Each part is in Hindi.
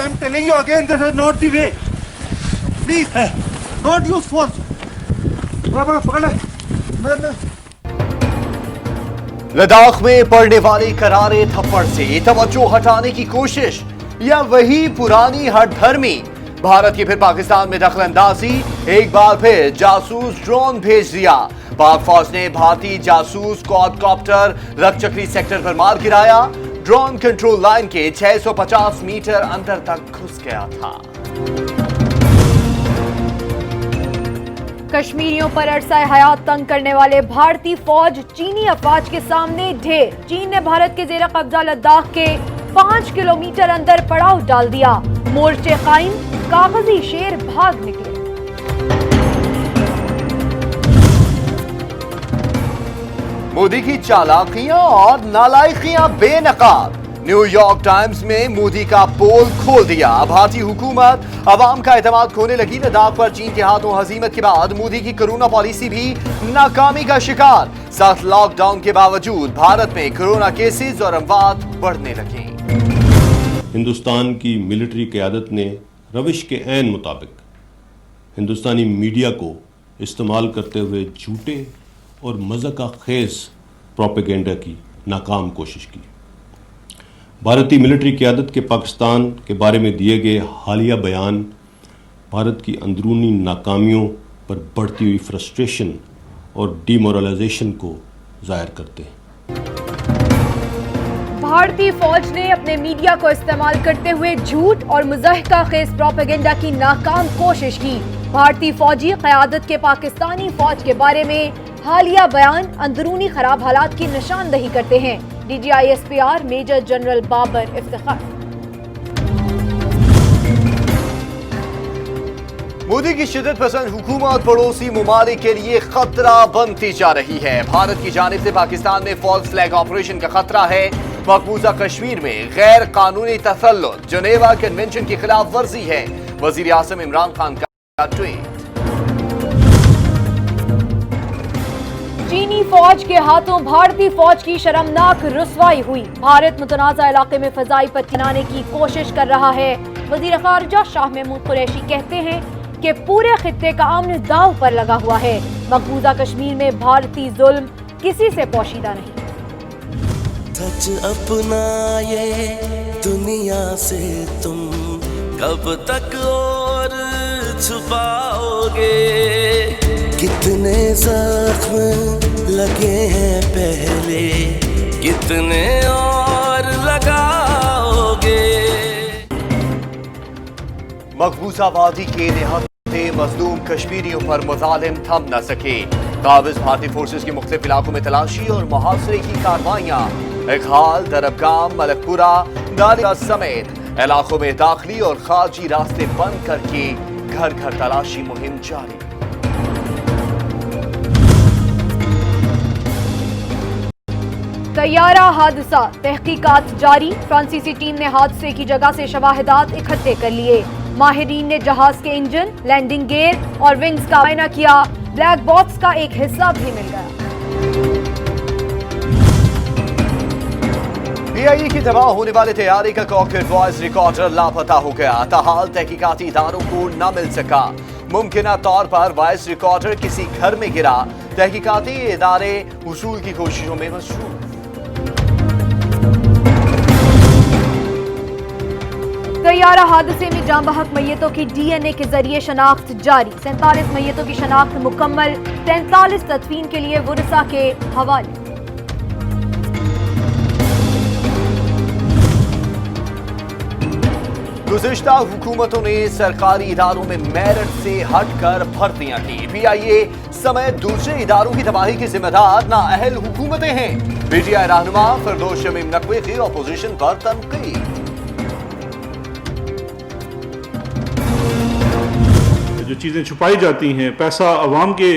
I'm telling you again, this is not the way. Please, don't use force. पकड़ ले। लद्दाख में पड़ने वाले करारे थप्पड़ से तवज्जो हटाने की कोशिश या वही पुरानी हठधर्मी भारत की फिर पाकिस्तान में दखलंदाजी, एक बार फिर जासूस ड्रोन भेज दिया। पाक फौज ने भारतीय जासूस क्वाडकॉप्टर रकचक्री सेक्टर पर मार गिराया। ड्रोन कंट्रोल लाइन के 650 मीटर अंदर तक घुस गया था। कश्मीरियों पर अरसा हयात तंग करने वाले भारतीय फौज चीनी अफवाज के सामने ढेर। चीन ने भारत के जेर कब्जा लद्दाख के 5 किलोमीटर अंदर पड़ाव डाल दिया। मोर्चे कायम, कागजी शेर भाग निकले। मोदी की चालाकियां और नालायकियां बेनकाब। न्यूयॉर्क टाइम्स में मोदी का पोल खोल दिया। भारतीय हुकूमत अवाम का एतमाद खोने लगी। लद्दाख पर चीन के हाथों हजीमत के बाद मोदी की कोरोना पॉलिसी भी नाकामी का शिकार। सख्त लॉकडाउन के बावजूद भारत में कोरोना केसेस और अमवात बढ़ने लगे। हिंदुस्तान की मिलिट्री क़यादत ने रविश के ऐन मुताबिक हिंदुस्तानी मीडिया को इस्तेमाल करते हुए झूठे और मज़ाक़ खेज़ प्रोपेगेंडा की नाकाम कोशिश की। भारतीय मिलिट्री क़यादत के पाकिस्तान के बारे में दिए गए हालिया बयान भारत की अंदरूनी नाकामियों पर बढ़ती हुई फ्रस्ट्रेशन और डिमोरलाइजेशन को ज़ाहिर करते हैं। भारतीय फौज ने अपने मीडिया को इस्तेमाल करते हुए झूठ और मुज़ाहिका खेज प्रोपेगेंडा की नाकाम कोशिश की। भारतीय फौजी क़यादत के पाकिस्तानी फौज के बारे में हालिया बयान अंदरूनी खराब हालात की निशानदही करते हैं। DGISPR major general Babar Iftikhar. Modi की शिद्दत पसंद हुकूमत पड़ोसी ममालिक के लिए खतरा बनती जा रही है। भारत की जानिब से पाकिस्तान में फॉल्स फ्लैग ऑपरेशन का खतरा है। मकबूजा कश्मीर में गैर कानूनी तसल्लुत जनेवा कन्वेंशन की खिलाफ वर्जी है। वजीर आज़म इमरान खान का ट्वीट। चीनी फौज के हाथों भारतीय फौज की शर्मनाक रुसवाई हुई। भारत मुतनाज़ा इलाके में फजाई पट्टी बनाने की कोशिश कर रहा है। वजीर खारजा शाह महमूद कुरैशी कहते हैं कि पूरे खित्ते का अमन दांव पर लगा हुआ है। मकबूजा कश्मीर में भारतीय जुल्म किसी से पोशीदा नहीं। सच अपना ये दुनिया से तुम कब तक और छुपाओगे। कितने जख्म लगे हैं पहले, कितने और लगाओगे। मकबूजा वादी के निहत्ते मजलूम कश्मीरियों पर मुजालिम थम न सके। काबिज भारतीय फोर्सेस की मुख्तलिफ इलाकों में तलाशी और मुहासरे की कार्रवाइयां। इकहाल, दरबगाम, मलकपुरा, दालिया समेत इलाकों में दाखिली और खारजी रास्ते बंद करके घर घर तलाशी मुहिम जारी। तैयारा हादसा, तहकीकात जारी। फ्रांसीसी टीम ने हादसे की जगह से शवाहिदात इकट्ठे कर लिए। माहिरीन ने जहाज के इंजन, लैंडिंग गियर और विंग्स का मुआयना किया। ब्लैक बॉक्स का एक हिस्सा भी मिल गया। PIE की तबाह होने वाले तैयारी का कॉकपिट वॉइस रिकॉर्डर लापता हो गया। ताहाल तहकीकाती इदारों को न मिल सका। मुमकिना तौर पर वॉइस रिकॉर्डर किसी घर में गिरा। तहकीकाती इदारे उसूल की कोशिशों में मशरूफ। तैयारा हादसे में जाँ बहक मैयतों की DNA के जरिए शनाख्त जारी। 47 मैयतों की शनाख्त मुकम्मल। 43 तदफीन के लिए वुरसा के हवाले। गुज़िश्ता हुकूमतों ने सरकारी इदारों में मेरिट से हटकर भर्तियां की। PIA समेत दूसरे इदारों की तबाही की जिम्मेदार नाअहल हुकूमतें हैं। PTI रहनुमा फिरदौस शमीम नकवी की अपोजिशन पर तनकीद। जो चीज़ें छुपाई जाती हैं, पैसा अवाम के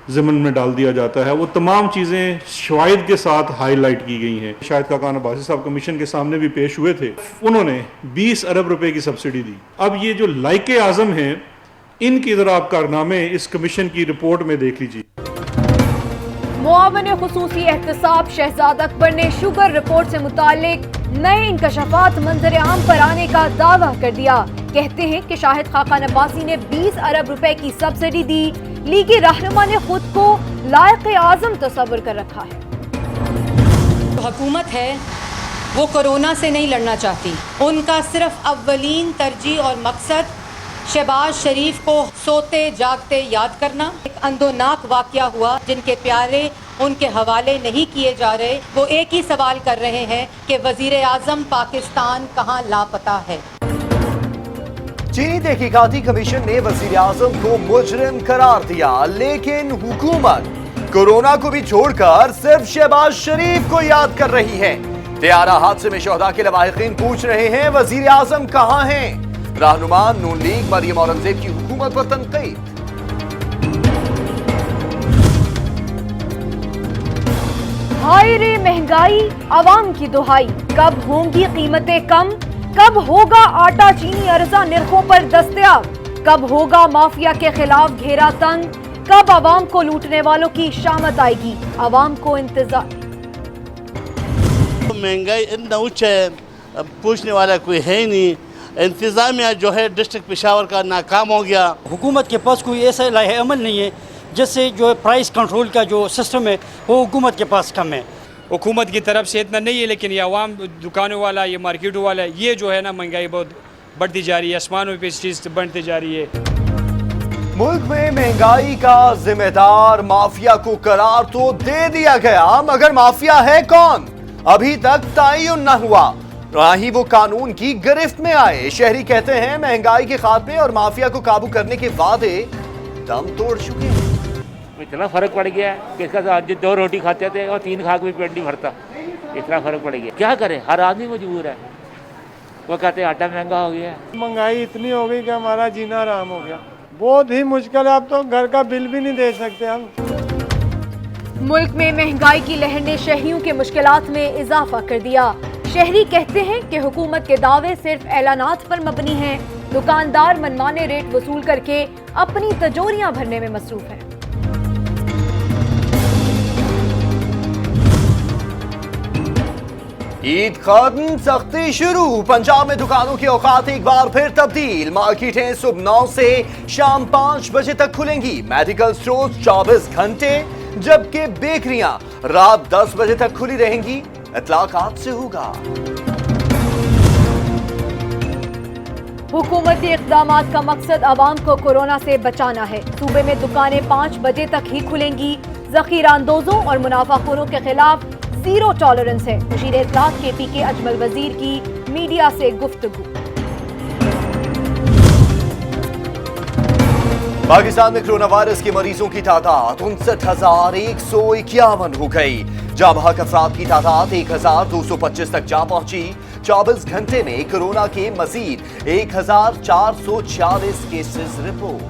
ज़िम्मन में डाल दिया जाता है, वो तमाम चीज़ें शवाहिद के साथ हाईलाइट की गई हैं। शाहिद खाकान अब्बासी साहब कमीशन के सामने भी पेश हुए थे। उन्होंने 20 अरब रुपए की सब्सिडी दी। अब ये जो लाइके आज़म हैं, इनकी ज़रा आप कारनामे इस कमीशन की रिपोर्ट में देख लीजिए। मुआवन खुसूसी एहतसाब शहजाद अकबर ने शुगर रिपोर्ट से मुतालिक नए इंकशाफात मंजर आम पर आने का दावा कर दिया। कहते हैं कि शाहिद खाकान अब्बासी ने 20 अरब रुपए की सब्सिडी दी। लीगी रहनुमा ने खुद को लायक आजम तस्वर कर रखा है। हुकूमत है वो कोरोना से नहीं लड़ना चाहती। उनका सिर्फ अव्वलीन तरजीह और मकसद शहबाज शरीफ को सोते जागते याद करना। एक अंदोनाक वाकया हुआ, जिनके प्यारे उनके हवाले नहीं किए जा रहे। वो एक ही सवाल कर रहे हैं कि वजीर आजम पाकिस्तान कहाँ लापता है। चीनी तहकीकाती कमीशन ने वजीर आजम को मुजरिम करार दिया, लेकिन हुकूमत कोरोना को भी छोड़कर सिर्फ शहबाज शरीफ को याद कर रही है। त्यारा हादसे में शोहदा के लवाहिकीन पूछ रहे हैं वजीर आजम कहाँ हैं। रहनुमा नून लीग मरियम औरंगजेब की हुकूमत पर तनकीद। हाय रे महंगाई, आवाम की दुहाई, कब होंगी कीमतें कम, कब होगा आटा चीनी अर्जा निर्खों पर दस्तयाब, कब होगा माफिया के खिलाफ घेरा तंग, कब आवाम को लूटने वालों की शामत आएगी। आवाम को इंतजार। महंगाई इतना उच्च है, पूछने वाला कोई है ही नहीं। इंतजामिया जो है डिस्ट्रिक्ट पेशावर का नाकाम हो गया। हुकूमत के पास कोई ऐसा लाहे अमल नहीं है, जिससे जो प्राइस कंट्रोल का जो सिस्टम है वो हुकूमत के पास कम है। हुकूमत की तरफ से इतना नहीं है, लेकिन ये आवाम दुकानों वाला, ये मार्केटों वाला, ये जो है ना महंगाई बहुत बढ़ती जा रही है, आसमानों पे चीज़ बढ़ती जा रही है। मुल्क में महंगाई का जिम्मेदार माफिया को करार तो दे दिया गया, मगर माफिया है कौन अभी तक तयन न हुआ। ना ही वो कानून की गिरफ्त में आए। शहरी कहते हैं महंगाई के खात्मे और माफिया को काबू करने के वादे दम तोड़ चुके हैं। इतना फर्क पड़ गया है कि इसका आज 2 रोटी खाते थे और 3 खा के भी पेट नहीं भरता। इतना फर्क पड़ गया, क्या करे, हर आदमी मजबूर है। वो कहते हैं आटा महंगा हो गया है। महंगाई इतनी हो गई कि हमारा जीना आराम हो गया। बहुत ही मुश्किल है, अब तो घर का बिल भी नहीं दे सकते हम। मुल्क में महंगाई की लहर ने शहरियों के मुश्किलात में इजाफा कर दिया। शहरी कहते हैं कि हुकूमत के दावे सिर्फ ऐलानात पर मबनी हैं। दुकानदार मनमाने रेट वसूल करके अपनी तिजोरियां भरने में मसरूफ हैं। ईद खत्म, सख्ती शुरू। पंजाब में दुकानों के औकात एक बार फिर तब्दील। मार्केटें सुबह 9 से शाम 5 बजे तक खुलेंगी। मेडिकल स्टोर 24 घंटे, जबकि बेकरियां रात 10 बजे तक खुली रहेंगी। इतलाक आज से होगा। हुकूमती इक़दामात का मकसद आवाम को कोरोना से बचाना है। सूबे में दुकानें 5 बजे तक ही खुलेंगी। ज़ख़ीरा अंदोजों और मुनाफाखोरों के खिलाफ जीरो टॉलरेंस है। वज़ीर इत्तलात KPK अजमल वज़ीर की मीडिया से गुफ्तगू। पाकिस्तान में कोरोना वायरस के मरीजों की तादाद 59,151 हो गई। जाबहक अफराद की तादाद 1,225 तक जा पहुंची। 24 घंटे में कोरोना के मजीद 1,446 केसेस रिपोर्ट।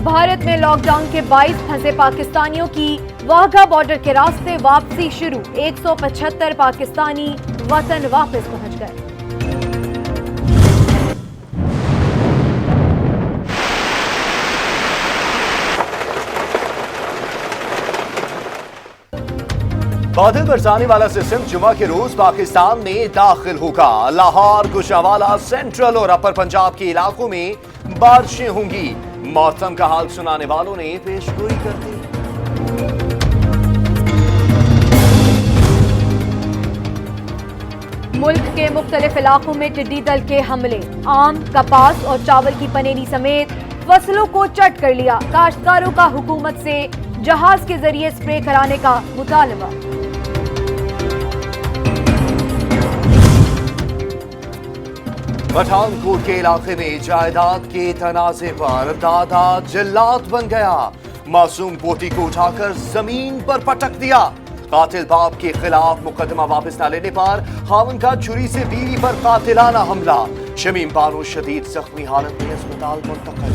भारत में लॉकडाउन के 22 फंसे पाकिस्तानियों की वाघा बॉर्डर के रास्ते वापसी शुरू। 175 पाकिस्तानी वतन वापस पहुंच गए। बादल बरसाने वाला सिस्टम जुमा के रोज पाकिस्तान में दाखिल होगा। लाहौर, गुजरांवाला, सेंट्रल और अपर पंजाब के इलाकों में बारिशें होंगी। मौसम का हाल सुनाने वालों ने पेशगोई कर दी। मुल्क के मुख्तलिफ इलाकों में टिड्डी दल के हमले। आम, कपास और चावल की पनेरी समेत फसलों को चट कर लिया। काश्तकारों का हुकूमत से जहाज के जरिए स्प्रे कराने का मुतालबा। पठानकोट के इलाके में जायदाद के तनाजे पर दादा जल्लाद बन गया। मासूम पोती को उठाकर जमीन पर पटक दिया। कातिल बाप के खिलाफ मुकदमा वापस न लेने पर खावन का छुरी से बीवी पर कातिलाना हमला। शमीम बानो शदीद जख्मी हालत में अस्पताल मुंतकिल।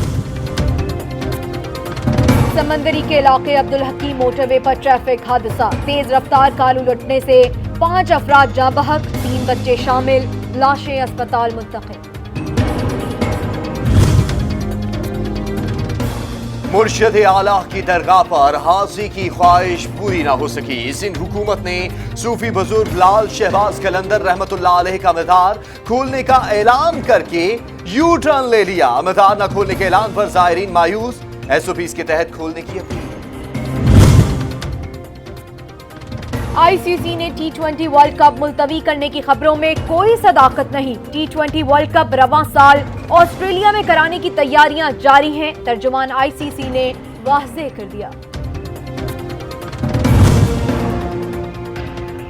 समंदरी के इलाके अब्दुल हकीम मोटरवे पर ट्रैफिक हादसा। तेज रफ्तार कार उलटने से 5 अफराद जाँ बहक, 3 बच्चे शामिल। लाशें अस्पताल मुंतकिल। मुर्शिद आला की दरगाह पर हाजी की ख्वाहिश पूरी ना हो सकी। सिंध हुकूमत ने सूफी बुजुर्ग लाल शहबाज कलंदर रहमतुल्लाह अलैह का मज़ार खोलने का ऐलान करके यू टर्न ले लिया। मज़ार न खोलने के ऐलान पर ज़ायरीन मायूस, SOPs के तहत खोलने की अपील। ICC ने T20 वर्ल्ड कप मुलतवी करने की खबरों में कोई सदाकत नहीं। T20 वर्ल्ड कप रवां साल ऑस्ट्रेलिया में कराने की तैयारियां जारी हैं, तर्जुमान ICC ने वाज़ेह कर दिया।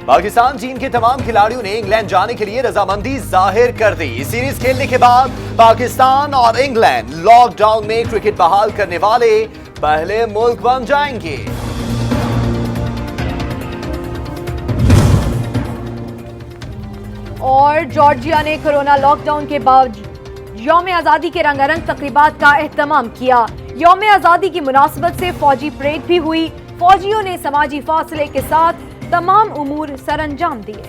पाकिस्तान टीम के तमाम खिलाड़ियों ने इंग्लैंड जाने के लिए रजामंदी जाहिर कर दी। सीरीज खेलने के बाद पाकिस्तान और इंग्लैंड लॉकडाउन में क्रिकेट बहाल करने वाले पहले मुल्क बन जाएंगे। और जॉर्जिया ने कोरोना लॉकडाउन के बावजूद यौम आज़ादी के रंगारंग तकरीबात का एहतमाम किया। यौम आज़ादी की मुनासबत से फौजी परेड भी हुई। फौजियों ने समाजी फासले के साथ तमाम उमूर सरअंजाम दिए।